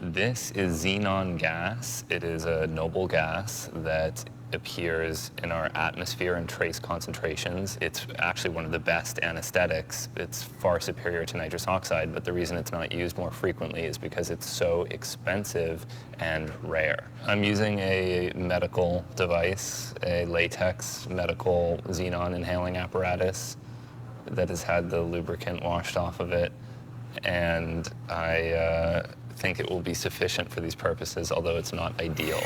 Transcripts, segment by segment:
This is xenon gas. It is a noble gas that appears in our atmosphere in trace concentrations. It's actually one of the best anesthetics. It's far superior to nitrous oxide, but the reason it's not used more frequently is because it's so expensive and rare. I'm using a medical device, a latex medical xenon inhaling apparatus that has had the lubricant washed off of it, and I think it will be sufficient for these purposes, although it's not ideal.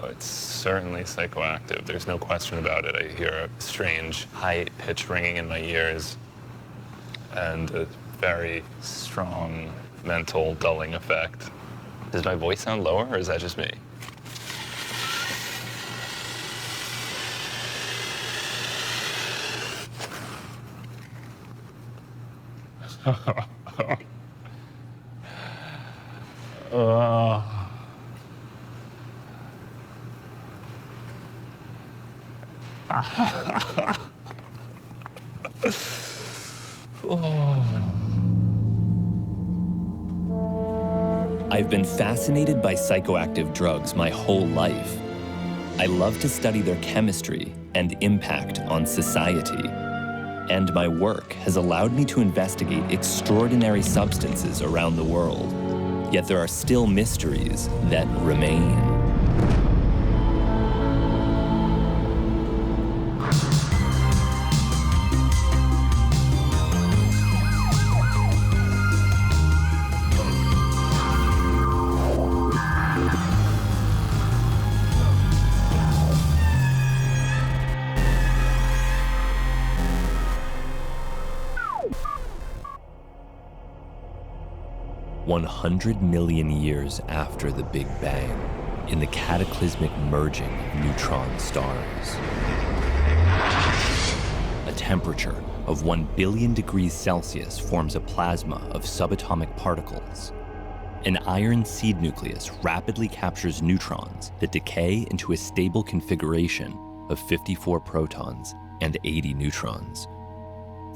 It's certainly psychoactive. There's no question about it. I hear a strange, high-pitched ringing in my ears and a very strong mental dulling effect. Does my voice sound lower, or is that just me? I've been fascinated by psychoactive drugs my whole life. I love to study their chemistry and impact on society. And my work has allowed me to investigate extraordinary substances around the world. Yet there are still mysteries that remain. $100 million years after the Big Bang, in the cataclysmic merging of neutron stars. A temperature of 1 billion degrees Celsius forms a plasma of subatomic particles. An iron seed nucleus rapidly captures neutrons that decay into a stable configuration of 54 protons and 80 neutrons,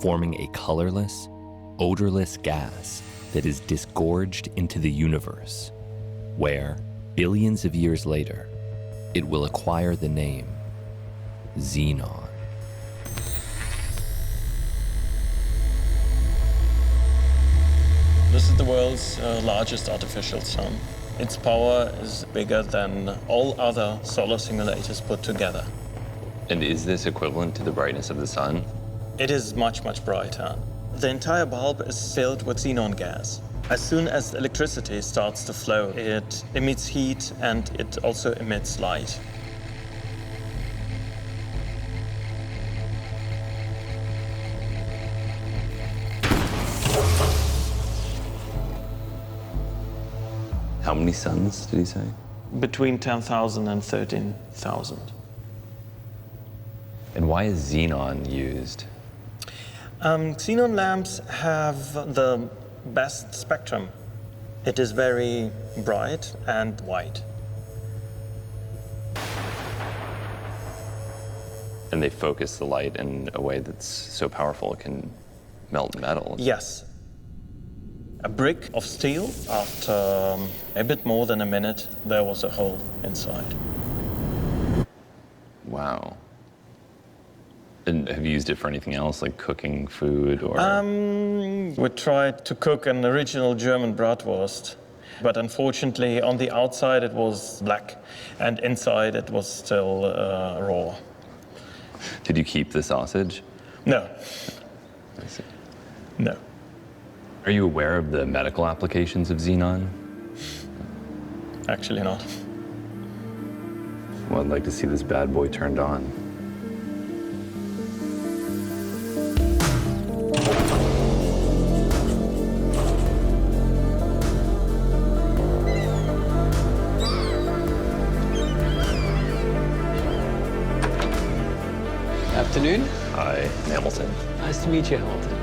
forming a colorless, odorless gas that is disgorged into the universe, where, billions of years later, it will acquire the name Xenon. This is the world's largest artificial sun. Its power is bigger than all other solar simulators put together. And is this equivalent to the brightness of the sun? It is much, much brighter. The entire bulb is filled with xenon gas. As soon as electricity starts to flow, it emits heat and it also emits light. How many suns did he say? Between 10,000 and 13,000. And why is xenon used? Xenon lamps have the best spectrum. It is very bright and white. And they focus the light in a way that's so powerful it can melt metal. Yes. A brick of steel, after a bit more than a minute, there was a hole inside. Wow. And have you used it for anything else, like cooking food or? We tried to cook an original German bratwurst, but unfortunately on the outside it was black and inside it was still raw. Did you keep the sausage? No. I see. No. Are you aware of the medical applications of xenon? Actually not. Well, I'd like to see this bad boy turned on. Afternoon. Hi, Hamilton. Nice to meet you, Hamilton.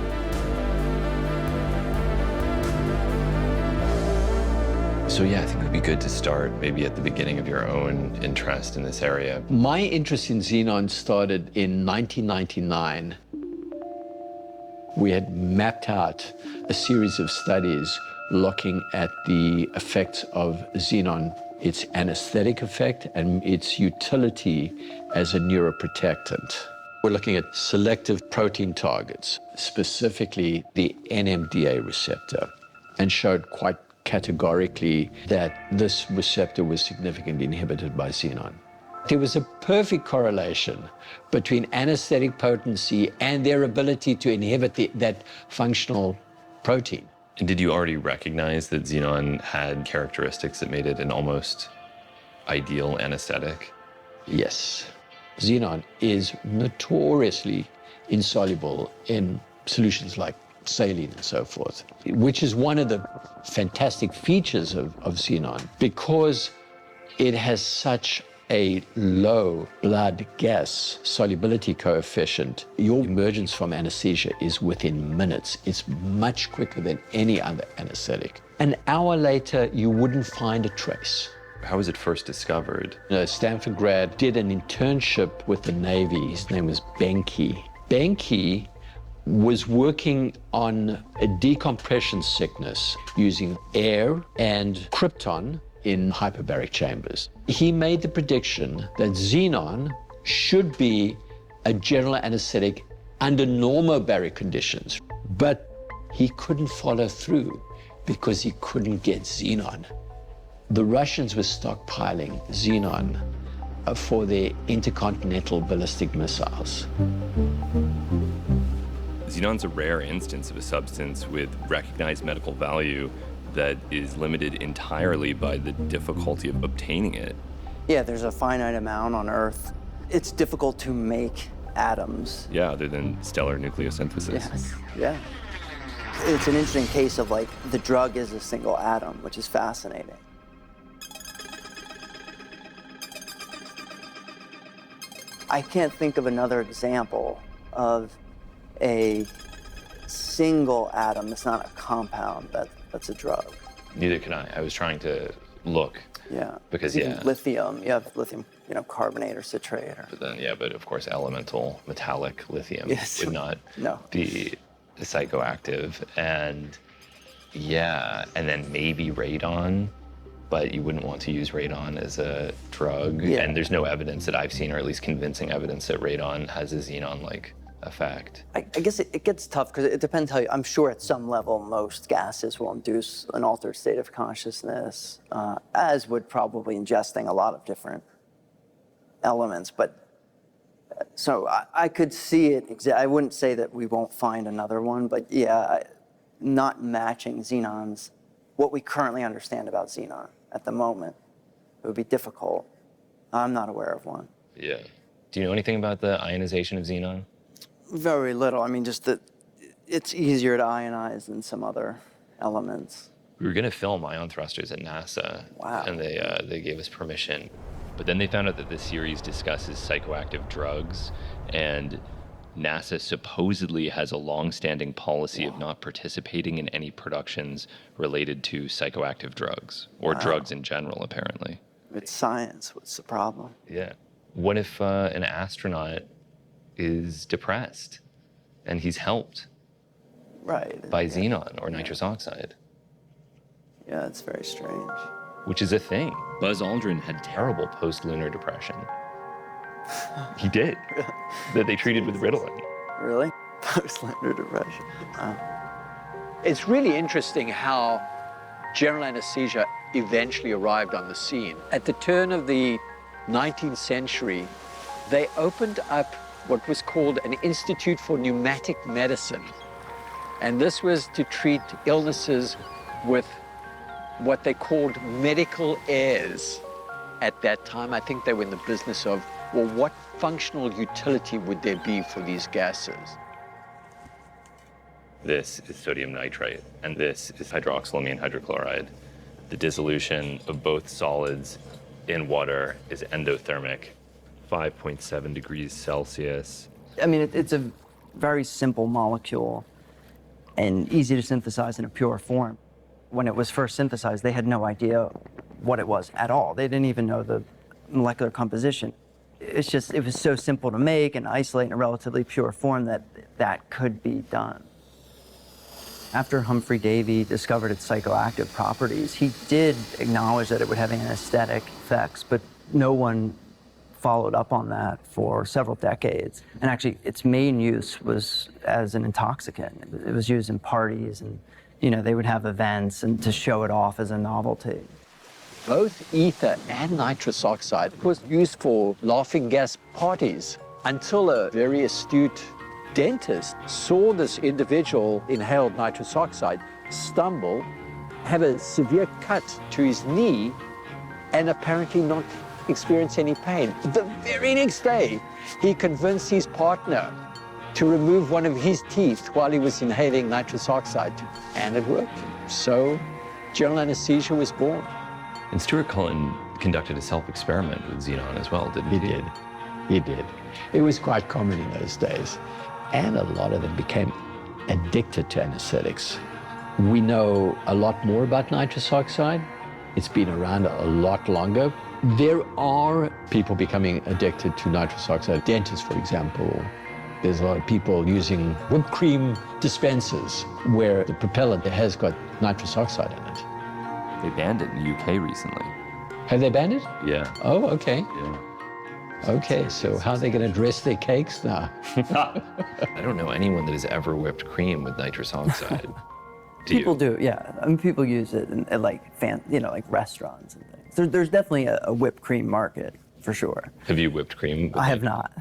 So yeah, I think it would be good to start maybe at the beginning of your own interest in this area. My interest in xenon started in 1999. We had mapped out a series of studies looking at the effects of xenon, its anesthetic effect and its utility as a neuroprotectant. We're looking at selective protein targets, specifically the NMDA receptor, and showed quite categorically that this receptor was significantly inhibited by xenon. There was a perfect correlation between anesthetic potency and their ability to inhibit that functional protein. And did you already recognize that xenon had characteristics that made it an almost ideal anesthetic? Yes. Xenon is notoriously insoluble in solutions like saline and so forth, which is one of the fantastic features of xenon, because it has such a low blood gas solubility coefficient. Your emergence from anesthesia is within minutes. It's much quicker than any other anesthetic. An hour later, you wouldn't find a trace. How was it first discovered? A Stanford grad did an internship with the Navy. His name was Benke. Benke was working on a decompression sickness using air and krypton in hyperbaric chambers. He made the prediction that xenon should be a general anesthetic under normobaric conditions, but he couldn't follow through because he couldn't get xenon. The Russians were stockpiling xenon for their intercontinental ballistic missiles. Xenon's a rare instance of a substance with recognized medical value that is limited entirely by the difficulty of obtaining it. Yeah, there's a finite amount on Earth. It's difficult to make atoms. Yeah, other than stellar nucleosynthesis. Yes, yeah. It's an interesting case of like the drug is a single atom, which is fascinating. I can't think of another example of a single atom that's not a compound that's a drug. Neither can I. I was trying to look. Yeah. Because, even yeah. Lithium, you have lithium, carbonate or citrate. But then, yeah, but of course, elemental metallic lithium Yes. would not No. be psychoactive. And yeah, and then maybe radon, but you wouldn't want to use radon as a drug. Yeah. And there's no evidence that I've seen, or at least convincing evidence, that radon has a xenon-like effect. I guess it gets tough because it depends how I'm sure at some level most gases will induce an altered state of consciousness, as would probably ingesting a lot of different elements. But so I could see it. I wouldn't say that we won't find another one, but yeah, not matching xenons, what we currently understand about xenon at the moment, it would be difficult. I'm not aware of one. Yeah. Do you know anything about the ionization of xenon? Very little. I mean, just that it's easier to ionize than some other elements. We were going to film ion thrusters at NASA. Wow. And they gave us permission. But then they found out that this series discusses psychoactive drugs, and NASA supposedly has a long-standing policy of not participating in any productions related to psychoactive drugs, or drugs in general, apparently. It's science. What's the problem? Yeah. What if an astronaut is depressed and he's helped Right. by xenon or nitrous oxide? Yeah, it's very strange. Which is a thing. Buzz Aldrin had terrible post-lunar depression. He did. That they treated with Ritalin. Really? Post-lunar depression. It's really interesting how general anesthesia eventually arrived on the scene. At the turn of the 19th century, they opened up what was called an Institute for Pneumatic Medicine. And this was to treat illnesses with what they called medical airs. At that time, I think they were in the business of, well, what functional utility would there be for these gases? This is sodium nitrite, and this is hydroxylamine hydrochloride. The dissolution of both solids in water is endothermic, 5.7 degrees Celsius. I mean, it's a very simple molecule and easy to synthesize in a pure form. when it was first synthesized, they had no idea what it was at all. They didn't even know the molecular composition. It's just, it was so simple to make and isolate in a relatively pure form that that could be done. After Humphrey Davy discovered its psychoactive properties, he did acknowledge that it would have anesthetic effects, but no one followed up on that for several decades. And actually, its main use was as an intoxicant. It was used in parties, and they would have events and to show it off as a novelty. Both ether and nitrous oxide was used for laughing gas parties until a very astute dentist saw this individual inhaled nitrous oxide, stumble, have a severe cut to his knee, and apparently not experience any pain. The very next day, he convinced his partner to remove one of his teeth while he was inhaling nitrous oxide, and it worked. So general anesthesia was born. And Stuart Cullen conducted a self-experiment with xenon as well, didn't he? He did. It was quite common in those days. And a lot of them became addicted to anesthetics. We know a lot more about nitrous oxide. It's been around a lot longer. There are people becoming addicted to nitrous oxide. Dentists, for example. There's a lot of people using whipped cream dispensers where the propellant has got nitrous oxide in it. They banned it in the UK recently. Have they banned it? Yeah. Oh, okay. Yeah. Okay, so how are they going to dress their cakes now? I don't know anyone that has ever whipped cream with nitrous oxide. People do, yeah. I mean, people use it in like like restaurants and things. There's definitely a whipped cream market for sure. Have you whipped cream? I have not,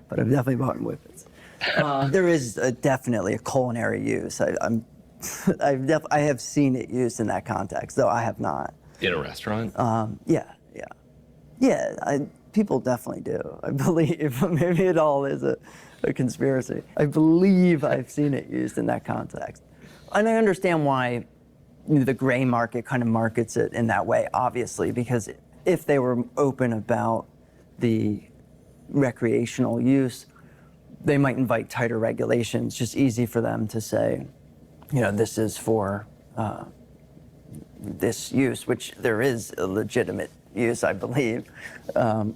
but I've definitely bought whippets. There is definitely a culinary use. I have seen it used in that context, though I have not. In a restaurant? Yeah. People definitely do. I believe. Maybe it all is a conspiracy. I believe I've seen it used in that context. And I understand why the gray market kind of markets it in that way, obviously, because if they were open about the recreational use, they might invite tighter regulations. It's just easy for them to say, this is for this use, which there is a legitimate use, I believe,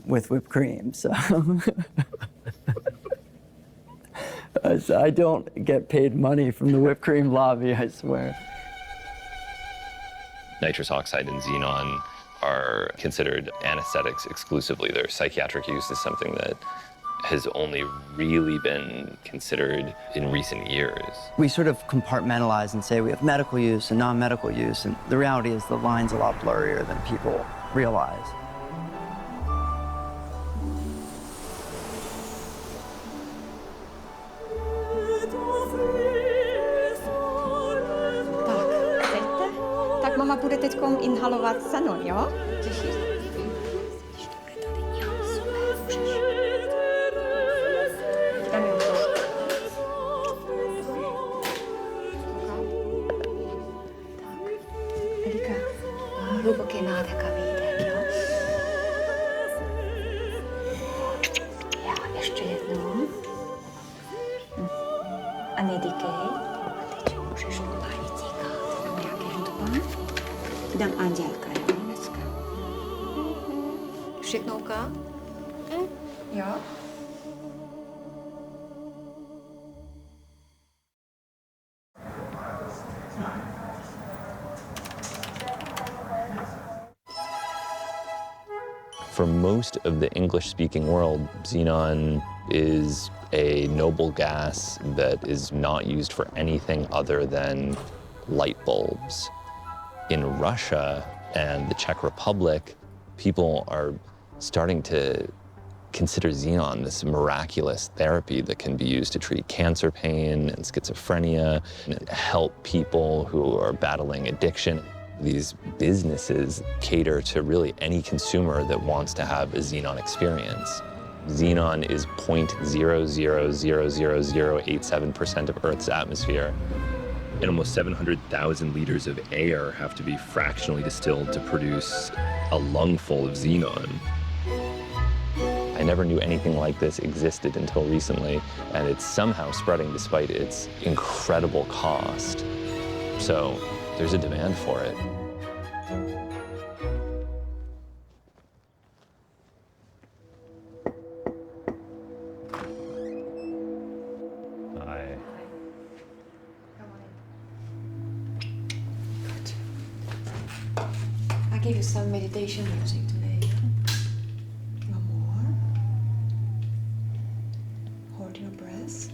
with whipped cream. So I don't get paid money from the whipped cream lobby, I swear. Nitrous oxide and xenon are considered anesthetics exclusively. Their psychiatric use is something that has only really been considered in recent years. We sort of compartmentalize and say we have medical use and non-medical use, and the reality is the line's a lot blurrier than people realize. Tak mama bude teďkom inhalovat Xenon, jo? Hluboký nádech a výdech, jo? Já ještě jednou. A nedýkej. A teď můžeš normálně tíkat. Nějaký hudba. Dám andělka, jo, dneska. Všechnouka? Jo? For most of the English-speaking world, xenon is a noble gas that is not used for anything other than light bulbs. In Russia and the Czech Republic, people are starting to consider xenon this miraculous therapy that can be used to treat cancer pain and schizophrenia, and help people who are battling addiction. These businesses cater to really any consumer that wants to have a xenon experience. Xenon is 0.000087% of Earth's atmosphere. And almost 700,000 liters of air have to be fractionally distilled to produce a lungful of xenon. I never knew anything like this existed until recently, and it's somehow spreading despite its incredible cost. So There's a demand for it. Hi. I gave you some meditation music today. One more. Hold your breath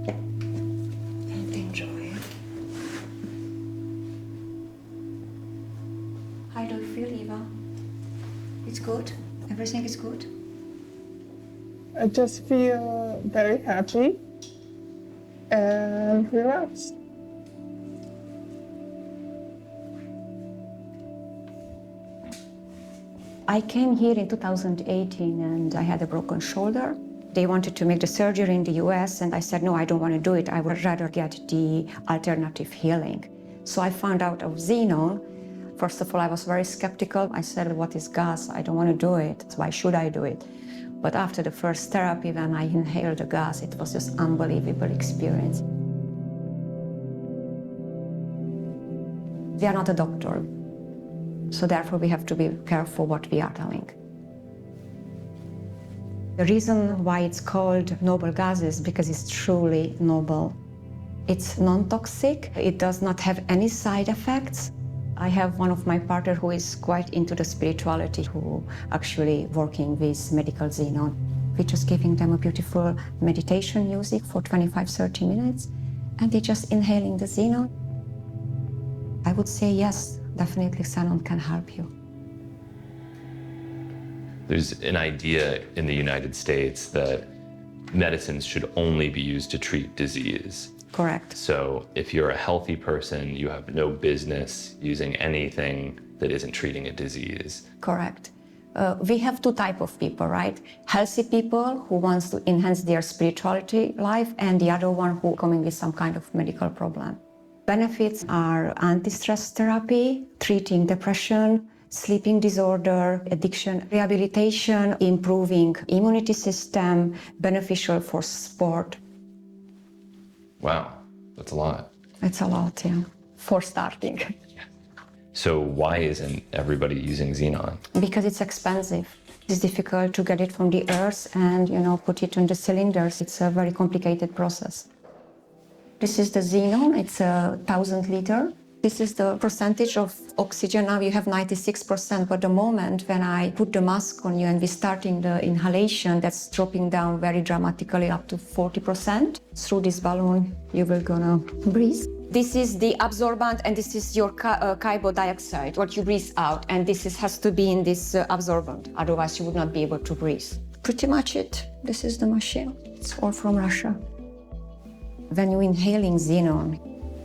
and enjoy it. How do you feel, Eva? It's good? Everything is good? I just feel very happy and relaxed. I came here in 2018 and I had a broken shoulder. They wanted to make the surgery in the US and I said, no, I don't want to do it. I would rather get the alternative healing. So I found out of Xenon. First of all, I was very skeptical. I said, what is gas? I don't want to do it. Why should I do it? But after the first therapy, when I inhaled the gas, it was just unbelievable experience. We are not a doctor. So therefore, we have to be careful what we are telling. The reason why it's called noble gas is because it's truly noble. It's non-toxic. It does not have any side effects. I have one of my partners who is quite into the spirituality, who actually working with medical xenon. We're just giving them a beautiful meditation music for 25-30 minutes, and they're just inhaling the xenon. I would say yes, definitely xenon can help you. There's an idea in the United States that medicines should only be used to treat disease. Correct. So if you're a healthy person, you have no business using anything that isn't treating a disease. Correct. We have two types of people, right? Healthy people who wants to enhance their spirituality life, and the other one who coming with some kind of medical problem. Benefits are anti-stress therapy, treating depression, sleeping disorder, addiction, rehabilitation, improving immunity system, beneficial for sport. Wow, that's a lot. It's a lot, yeah, for starting. So why isn't everybody using xenon? Because it's expensive. It's difficult to get it from the earth and, put it in the cylinders. It's a very complicated process. This is the xenon. It's 1,000 liter. This is the percentage of oxygen. Now you have 96%, but the moment when I put the mask on you and we're starting the inhalation, that's dropping down very dramatically up to 40%. Through this balloon, you will gonna breathe. This is the absorbent, and this is your carbon dioxide, what you breathe out, and this has to be in this absorbent, otherwise you would not be able to breathe. Pretty much it. This is the machine. It's all from Russia. When you're inhaling xenon,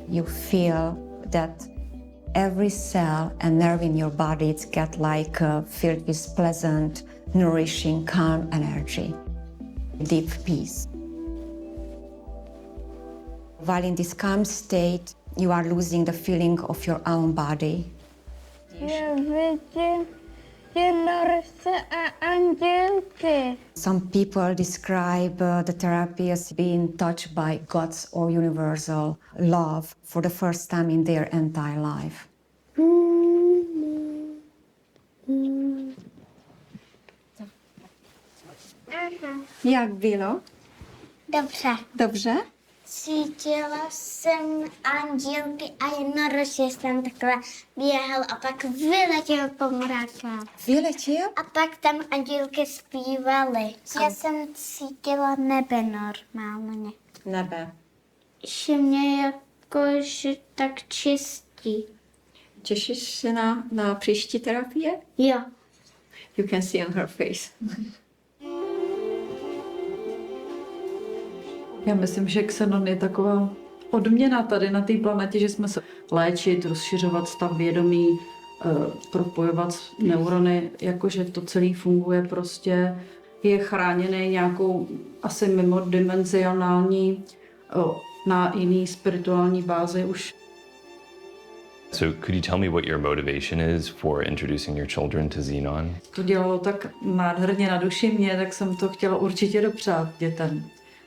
you feel that every cell and nerve in your body it's get filled with pleasant, nourishing, calm energy, deep peace. While in this calm state, you are losing the feeling of your own body. Some people describe the therapy as being touched by God's or universal love for the first time in their entire life. Jak bylo? Dobře. Dobře? Cítila jsem andělky a jednorožce jsem takhle běhal a pak vyletěl po mrakách. Vyletěl? A pak tam andělky zpívaly. Já jsem cítila nebe normálně. Nebe. Že mě jakože tak čistí. Těšíš se na příští terapie? Jo. You can see on her face. Já myslím, že Xenon je taková odměna tady na té planetě, že jsme se léčit, rozšiřovat stav vědomí, propojovat neurony, jakože to celé funguje prostě, je chráněný nějakou asi mimodimenzionální, na jiný spirituální bázi už. So could you tell me what your motivation is for introducing your children to xenon? To dělalo tak nádherně na duši mě, tak jsem to chtěla určitě dopřát dětem.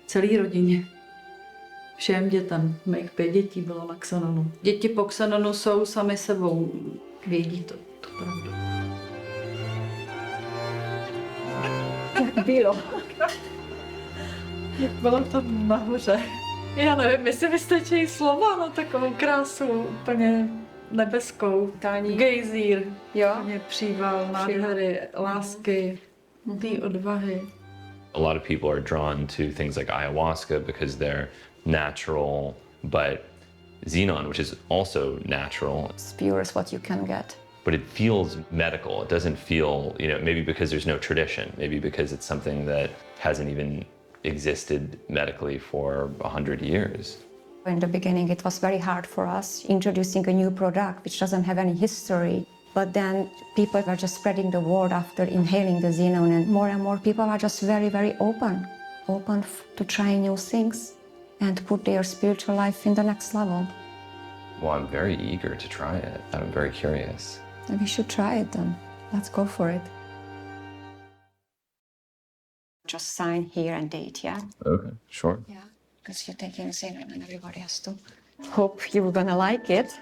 Celé rodině. všem dětem. Mých 5 dětí bylo na Xenonu. Děti po Xenonu jsou sami sebou. Vědí to pravdu. Jak bylo? Jak bylo to nahoře. Já nevím, jestli vystačí slova na takovou krásu, úplně nebeskou. Gejzír, úplně příval, nádhery, lásky, té odvahy. A lot of people are drawn to things like ayahuasca because they're natural, but Xenon, which is also natural, It's pure as what you can get. but it feels medical. It doesn't feel, maybe because there's no tradition, maybe because it's something that hasn't even existed medically for 100 years. In the beginning, it was very hard for us introducing a new product which doesn't have any history. But then people were just spreading the word after inhaling the Xenon, and more people are just very, very open to trying new things and put their spiritual life in the next level. Well, I'm very eager to try it. I'm very curious. And we should try it then. Let's go for it. Just sign here and date, yeah? Okay, sure. Yeah, because you're taking Xenon and everybody has to. Hope you're gonna like it.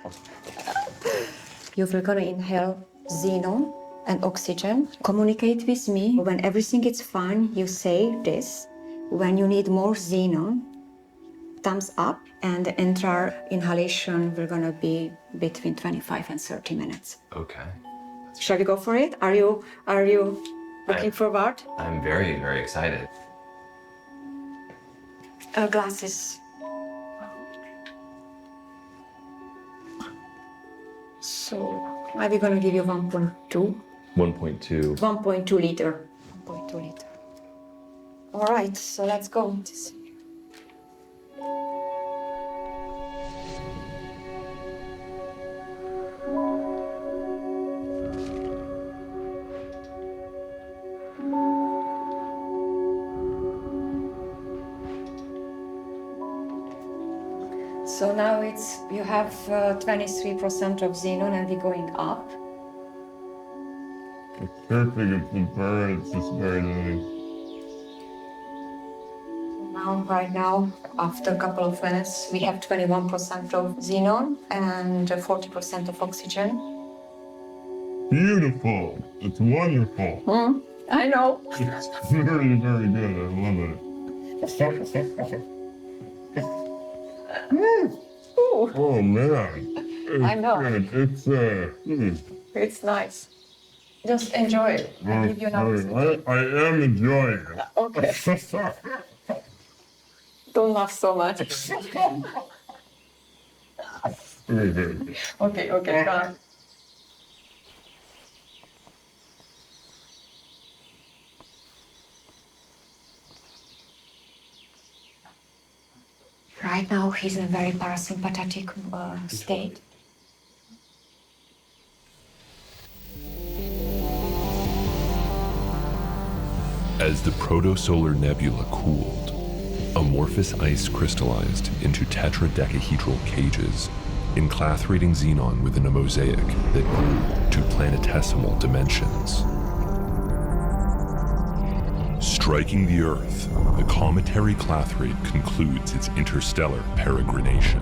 You're gonna inhale Xenon and oxygen. Communicate with me. When everything is fine, you say this. When you need more Xenon, thumbs up, and the entire inhalation will gonna be between 25 and 30 minutes. Okay. Shall we go for it? Are you looking forward? I'm very, very excited. Glasses. So, are we gonna give you 1.2? 1.2. 1.2 liter. 1.2 liter. All right, so let's go. So now you have 23% of Xenon and we're going up. It's perfect, it's the burn, it's just very nice. Right now, after a couple of minutes, we have 21% of Xenon and 40% of oxygen. Beautiful, it's wonderful. I know. It's very, very good, I love it. Oh man. I know. It's It's nice. Just enjoy it. I'll give you another. I am enjoying it. Okay. Don't laugh so much. Very, very good. Okay, go on. Right now, he's in a very parasympathetic state. As the protosolar nebula cooled, amorphous ice crystallized into tetradecahedral cages, enclathrating Xenon within a mosaic that grew to planetesimal dimensions. Striking the Earth, the cometary clathrate concludes its interstellar peregrination,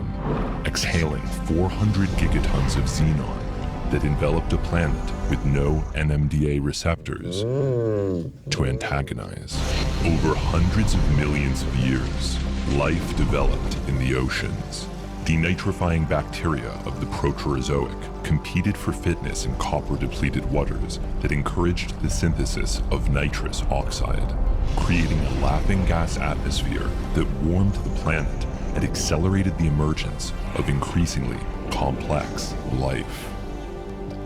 exhaling 400 gigatons of Xenon that enveloped a planet with no NMDA receptors to antagonize. Over hundreds of millions of years, life developed in the oceans. Denitrifying bacteria of the Proterozoic competed for fitness in copper-depleted waters that encouraged the synthesis of nitrous oxide, creating a laughing gas atmosphere that warmed the planet and accelerated the emergence of increasingly complex life.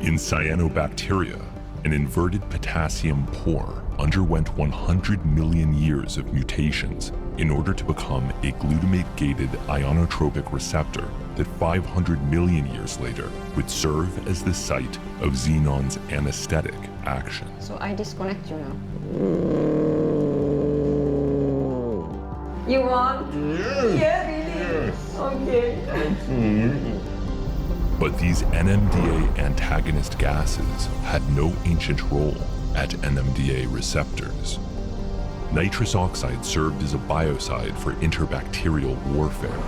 In cyanobacteria, an inverted potassium pore underwent 100 million years of mutations in order to become a glutamate-gated ionotropic receptor that 500 million years later would serve as the site of Xenon's anesthetic action. So I disconnect you now. You want? Yes. Yeah, really? Yes. Okay. Absolutely. But these NMDA antagonist gases had no ancient role at NMDA receptors. nitrous oxide served as a biocide for interbacterial warfare,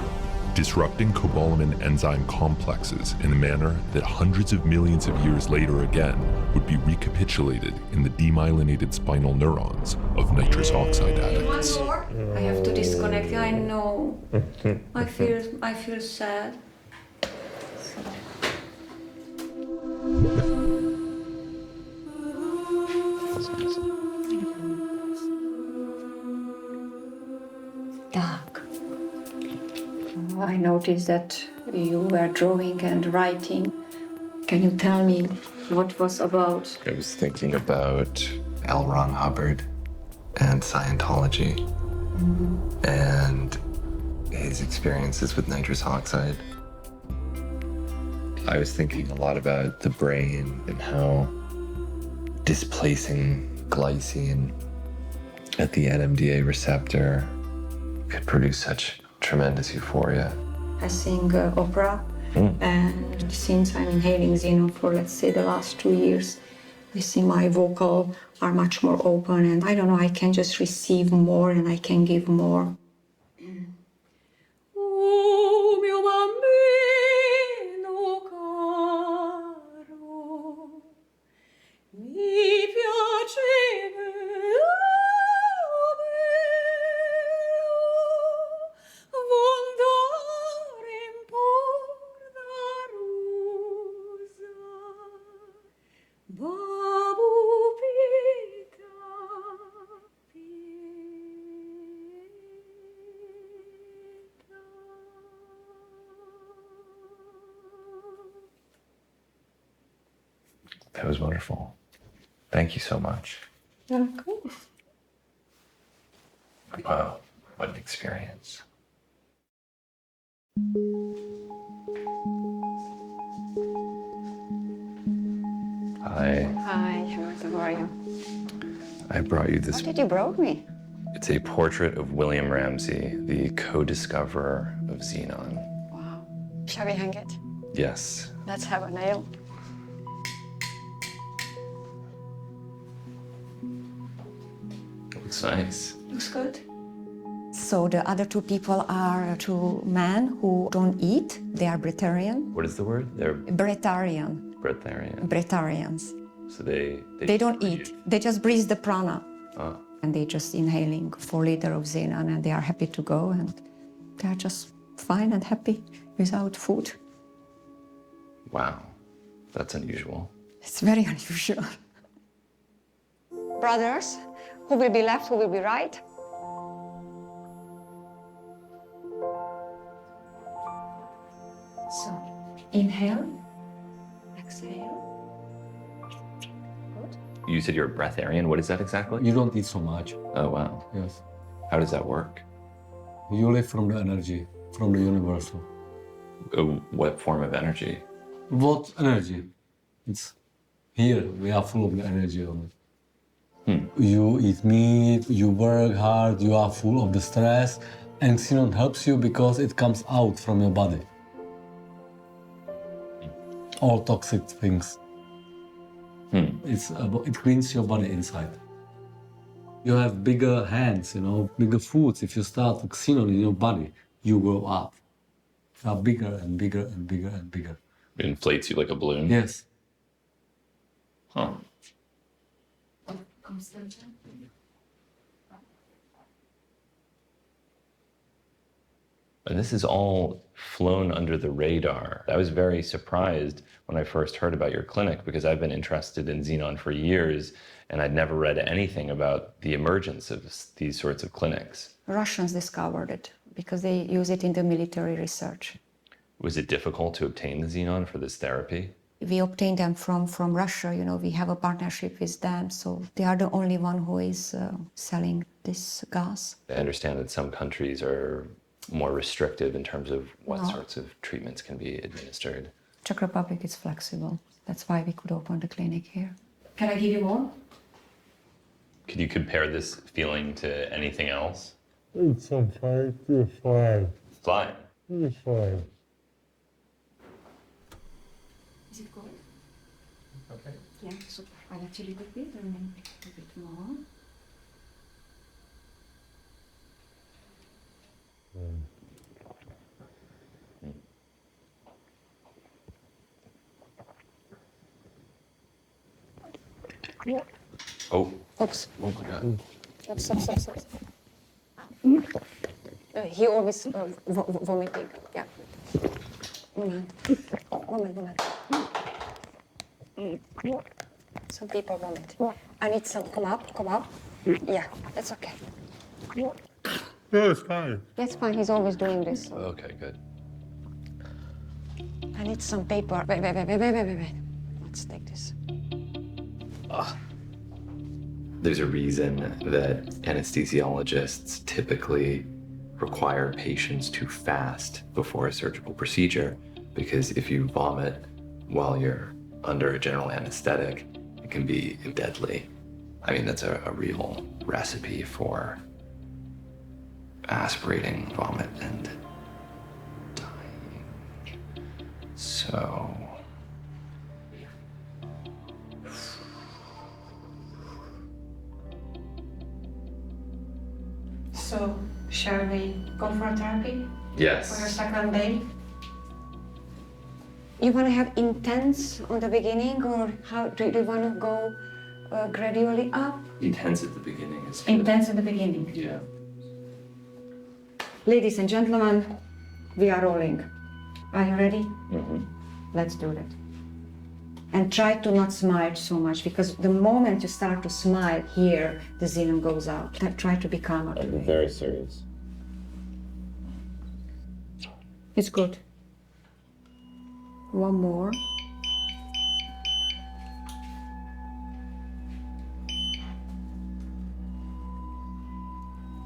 disrupting cobalamin enzyme complexes in a manner that hundreds of millions of years later again would be recapitulated in the demyelinated spinal neurons of nitrous oxide addicts. I have to disconnect. I know. I feel sad. Dark. I noticed that you were drawing and writing. Can you tell me what was about? I was thinking about L. Ron Hubbard and Scientology and his experiences with nitrous oxide. I was thinking a lot about the brain and how displacing glycine at the NMDA receptor could produce such tremendous euphoria. I sing opera, and since I'm inhaling Xenon for, let's say, the last 2 years, I see my vocal are much more open, and I don't know, I can just receive more and I can give more. Oh, mio bambino caro, mi piaceva voltare in porta rosa, babu pita, That was wonderful. Thank you so much. Welcome. Wow, what an experience. Hi. Hi, how are you? I brought you this. What did you brought me? It's a portrait of William Ramsay, the co-discoverer of Xenon. Wow. Shall we hang it? Yes. Let's have a nail. Looks nice. Looks good. So the other two people are two men who don't eat. They are breatharian. What is the word? They're Breatharian. breatharian. Breatharians. So they don't eat. They just breathe the prana. Oh. And they just inhaling 4 liters of Xenon, and they are happy to go, and they are just fine and happy without food. Wow, that's unusual. It's very unusual. Brothers, who will be left, who will be right? So, inhale, exhale. Good. You said you're a breatharian. What is that exactly? You don't eat so much. Oh, wow. Yes. How does that work? You live from the energy, from the universal. What form of energy? What energy? It's here. We are full of the energy of it. You eat meat, you work hard, you are full of the stress, and Xenon helps you because it comes out from your body. All toxic things. It cleans your body inside. You have bigger hands, bigger foods. If you start with Xenon in your body, you grow up. You are bigger and bigger and bigger and bigger. It inflates you like a balloon? Yes. Huh. And this is all flown under the radar. I was very surprised when I first heard about your clinic because I've been interested in Xenon for years and I'd never read anything about the emergence of these sorts of clinics. Russians discovered it because they use it in the military research. Was it difficult to obtain the Xenon for this therapy? We obtained them from Russia, we have a partnership with them, so they are the only one who is selling this gas. I understand that some countries are more restrictive in terms of what sorts of treatments can be administered. Czech Republic is flexible. That's why we could open the clinic here. Can I give you more? Could you compare this feeling to anything else? It's fine. It's fine. Fine. It's fine. Is it good? Okay. Yeah, super. I let you a little bit and then a bit more. Oh. Oops. Oh my God. Stop. He always vomiting. Yeah. Moment. Some people vomit. I need some. Come up. Yeah, that's okay. No, it's fine. That's fine. He's always doing this. Okay, good. I need some paper. Wait. Let's take this. There's a reason that anesthesiologists typically require patients to fast before a surgical procedure, because if you vomit while you're under a general anesthetic, it can be deadly. I mean, that's a real recipe for aspirating vomit and dying. So... So, shall we go for therapy? Yes. For your second day? You want to have intense on the beginning, or how do you want to go gradually up? Intense at the beginning is good. Intense at the beginning. Yeah. Ladies and gentlemen, we are rolling. Are you ready? Mm-hmm. Let's do that. And try to not smile so much, because the moment you start to smile here, the xenon goes out. Try to be calmer. I'm very serious. It's good. One more.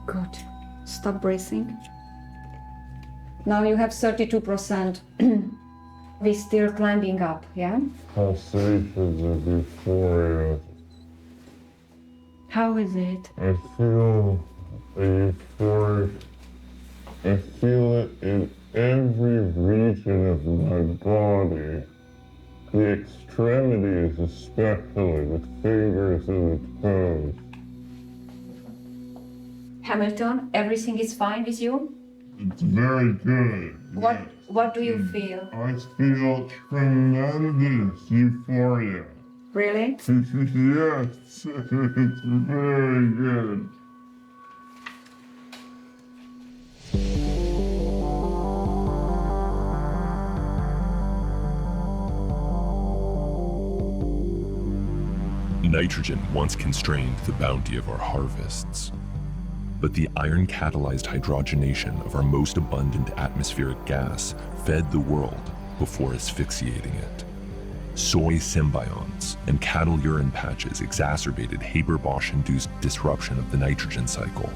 Good. Stop bracing. Now you have 32%. We're still climbing up, yeah? How safe is it before? How is it? I feel euphoric. I feel it in every region of my body. The extremities especially, the fingers and the toes. Hamilton, everything is fine with you? It's very good. What do you feel? I feel tremendous euphoria. Really? Yes, it's very good. Nitrogen once constrained the bounty of our harvests. But the iron-catalyzed hydrogenation of our most abundant atmospheric gas fed the world before asphyxiating it. Soy symbionts and cattle urine patches exacerbated Haber-Bosch-induced disruption of the nitrogen cycle,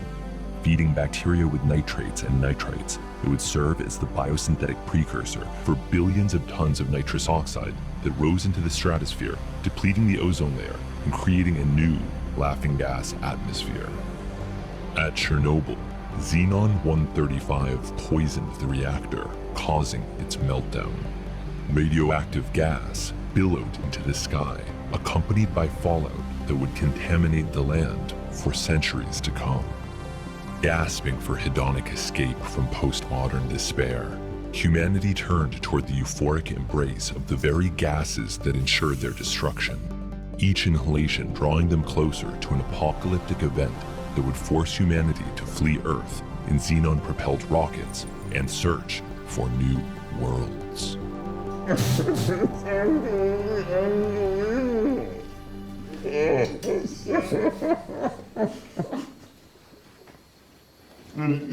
feeding bacteria with nitrates and nitrites that would serve as the biosynthetic precursor for billions of tons of nitrous oxide that rose into the stratosphere, depleting the ozone layer and creating a new laughing gas atmosphere. At Chernobyl, Xenon-135 poisoned the reactor, causing its meltdown. Radioactive gas billowed into the sky, accompanied by fallout that would contaminate the land for centuries to come. Gasping for hedonic escape from postmodern despair, humanity turned toward the euphoric embrace of the very gases that ensured their destruction, each inhalation drawing them closer to an apocalyptic event that would force humanity to flee Earth in xenon-propelled rockets and search for new worlds. It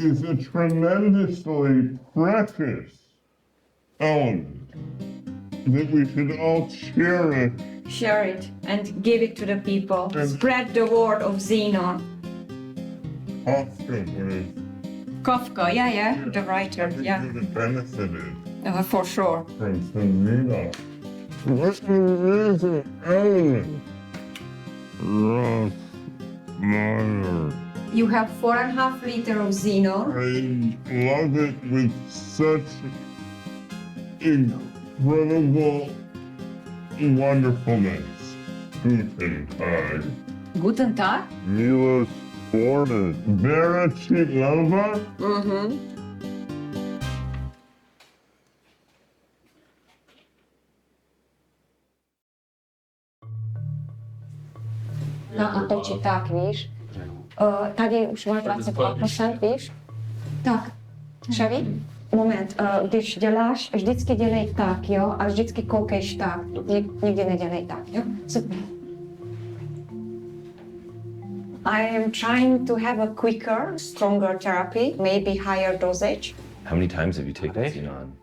is a tremendously precious element that we should all cherish. Share it and give it to the people. Spread the word of xenon. Kafka, yeah, the writer, yeah. Would have benefited For sure. from xenon. This is an element. You have 4.5 liters of xenon. I love it with such incredible wonderfulness. Guten Tag. Guten Tag. Milos Forman. Vera Chitlova. Mm-hmm. natočit, tak, víš. Tady už máš 22%, víš. Tak, Šavi, moment, když děláš, vždycky dělej tak, jo, a vždycky koukejš tak, nikdy nedělej tak, jo, super. I am trying to have a quicker, stronger therapy, maybe higher dosage. How many times have you taken Xenon?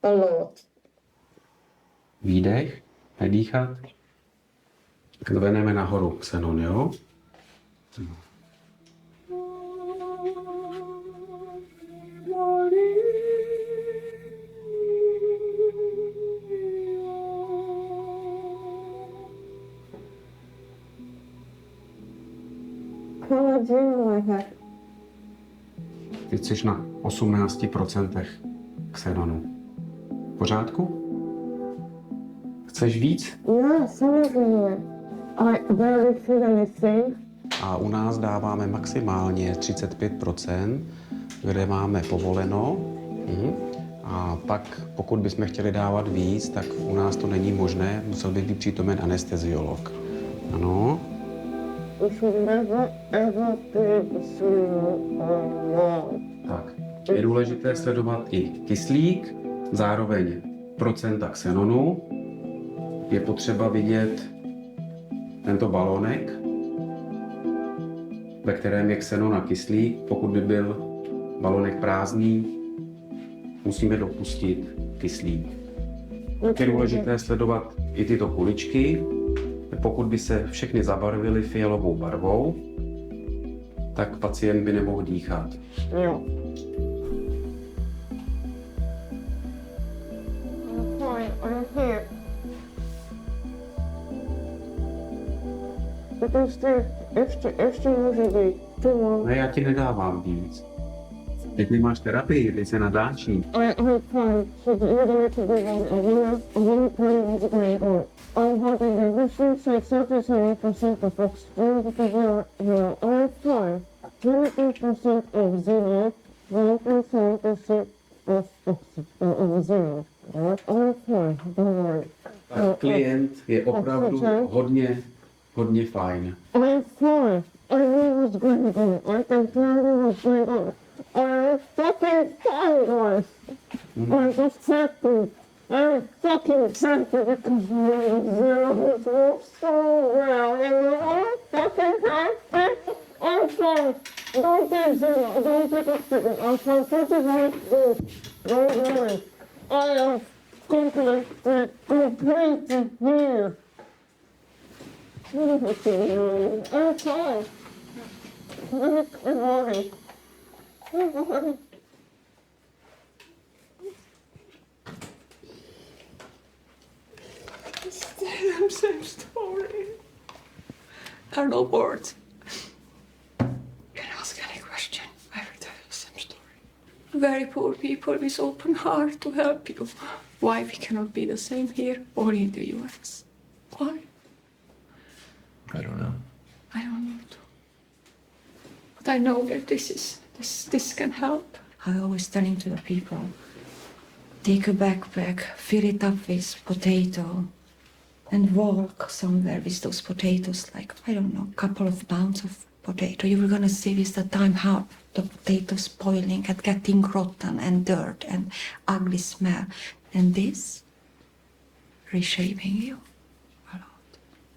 A lot. Výdech, nedýchat. Zvedneme nahoru Xenon, jo? Teď jsi na 18% Xenonu. V pořádku? Chceš víc? Jo, samozřejmě. Ale barely food anything. A u nás dáváme maximálně 35%, kde máme povoleno. A pak, pokud bychom chtěli dávat víc, tak u nás to není možné, musel by být přítomen anesteziolog. Ano? Tak. Je důležité sledovat i kyslík, zároveň procenta Xenonu. Je potřeba vidět tento balónek, ve kterém je Xenon a kyslík. Pokud by byl balónek prázdný, musíme dopustit kyslík. Je důležité sledovat i tyto kuličky. Pokud by se všechny zabarvily fialovou barvou, tak pacient by nemohl dýchat. Jo. Ještě může být. Ne, já ti nedávám víc. Teď nemáš terapii, teď se nadáčí. I'm having a reference like 37% of oxygen because you're all fine. 23% of zero, 1% of zero. All fine, don't worry. Klient je opravdu hodně fajn. I'm fine. I knew it was going to go. I can tell you what's going on. I'm fucking fine, guys. I'm just happy. I'm fucking happy because zero works so well. And I'm fucking happy. I'm fine. Don't take zero. Don't take oxygen. I'm from 35 days. Don't worry. I am completely here. I'm fine. Good morning. Good morning. Still the same story. There are no words. You can ask any question. I will tell you the same story. Very poor people with open heart to help you. Why we cannot be the same here or in the US? Why? I don't know. I don't know too. But I know that this can help. I always telling to the people, take a backpack, fill it up with potato, and walk somewhere with those potatoes, like, I don't know, couple of pounds of potato. You were gonna see with the time how the potatoes spoiling and getting rotten and dirt and ugly smell. And this reshaping you a lot.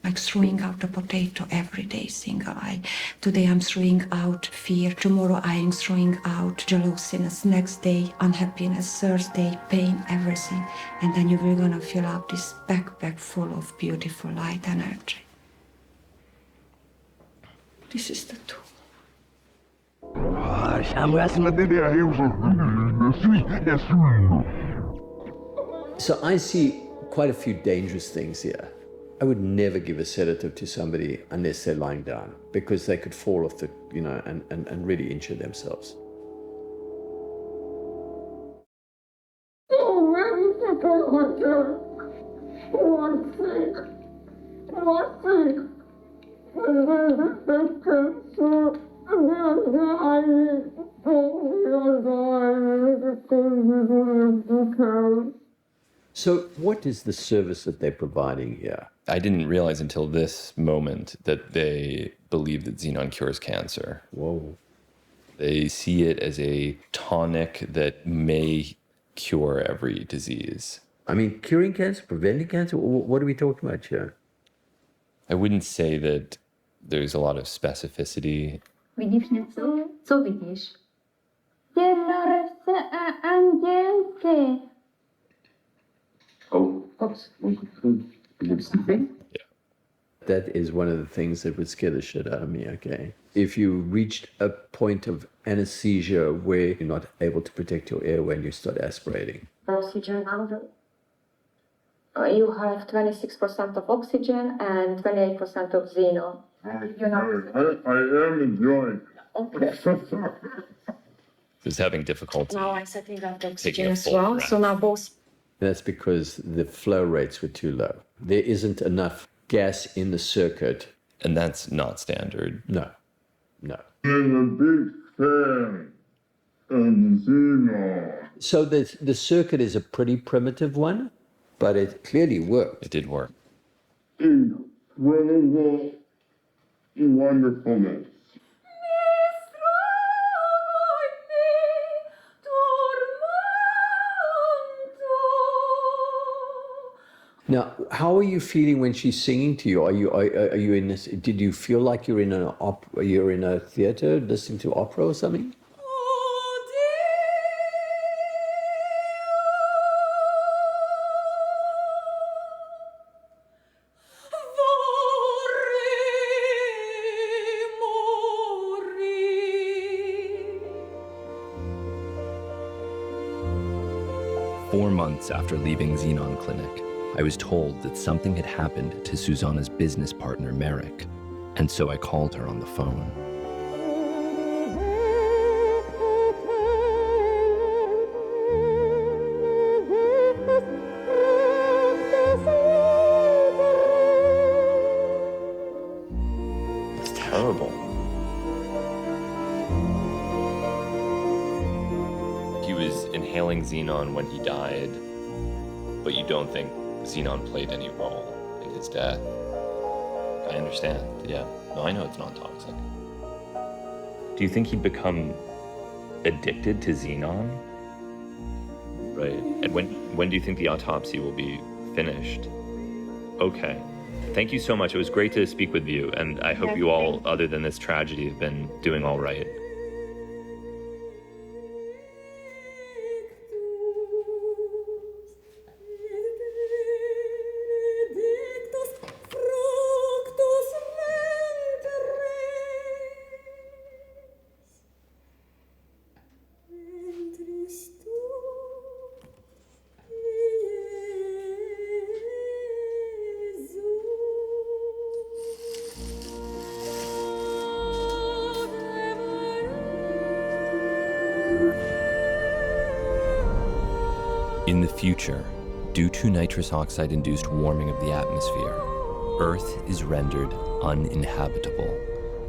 Like throwing out the potato every day, single eye. Today I'm throwing out fear. Tomorrow I am throwing out jealousyness. Next day, unhappiness. Thursday, pain, everything. And then you were gonna fill up this backpack full of beautiful light energy. This is the tool. So I see quite a few dangerous things here. I would never give a sedative to somebody unless they're lying down, because they could fall off the, and really injure themselves. So what is the service that they're providing here? I didn't realize until this moment that they believe that xenon cures cancer. Whoa. They see it as a tonic that may cure every disease. I mean, curing cancer, preventing cancer, what are we talking about here? I wouldn't say that there's a lot of specificity. Widzisz něco? Co widzisz? Jednorożce a angielki. Oh. That is one of the things that would scare the shit out of me, okay? If you reached a point of anesthesia where you're not able to protect your airway and you start aspirating. Oxygen under. You have 26% of oxygen and 28% of xenon. You know. I am enjoying. Okay. Who's having difficulty. Now I'm setting up the Taking oxygen a as full well. breath. So now both. That's because the flow rates were too low. There isn't enough gas in the circuit. And that's not standard. No, no. I'm a big fan of xenon. So the circuit is a pretty primitive one, but it clearly worked. It did work. Incredible wonderfulness. Now, how are you feeling when she's singing to you? Are you in this? Did you feel like you're in a theater listening to opera or something? Four months after leaving Xenon Clinic, I was told that something had happened to Susanna's business partner, Merrick, and so I called her on the phone. It's terrible. He was inhaling xenon when he died, but you don't think xenon played any role in his death. I understand, yeah. No, I know it's non-toxic. Do you think he'd become addicted to xenon? Right. And when do you think the autopsy will be finished? Okay. Thank you so much. It was great to speak with you, and I hope you all, other than this tragedy, have been doing all right. In the future, due to nitrous oxide-induced warming of the atmosphere, Earth is rendered uninhabitable,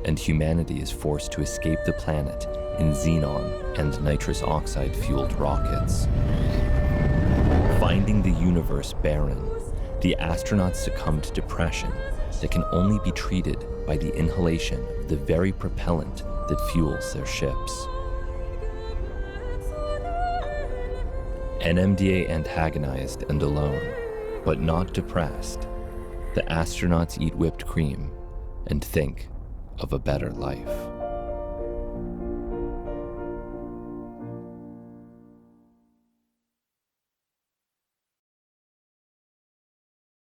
and humanity is forced to escape the planet in xenon and nitrous oxide-fueled rockets. Finding the universe barren, the astronauts succumb to depression that can only be treated by the inhalation of the very propellant that fuels their ships. NMDA antagonized and alone, but not depressed, the astronauts eat whipped cream and think of a better life.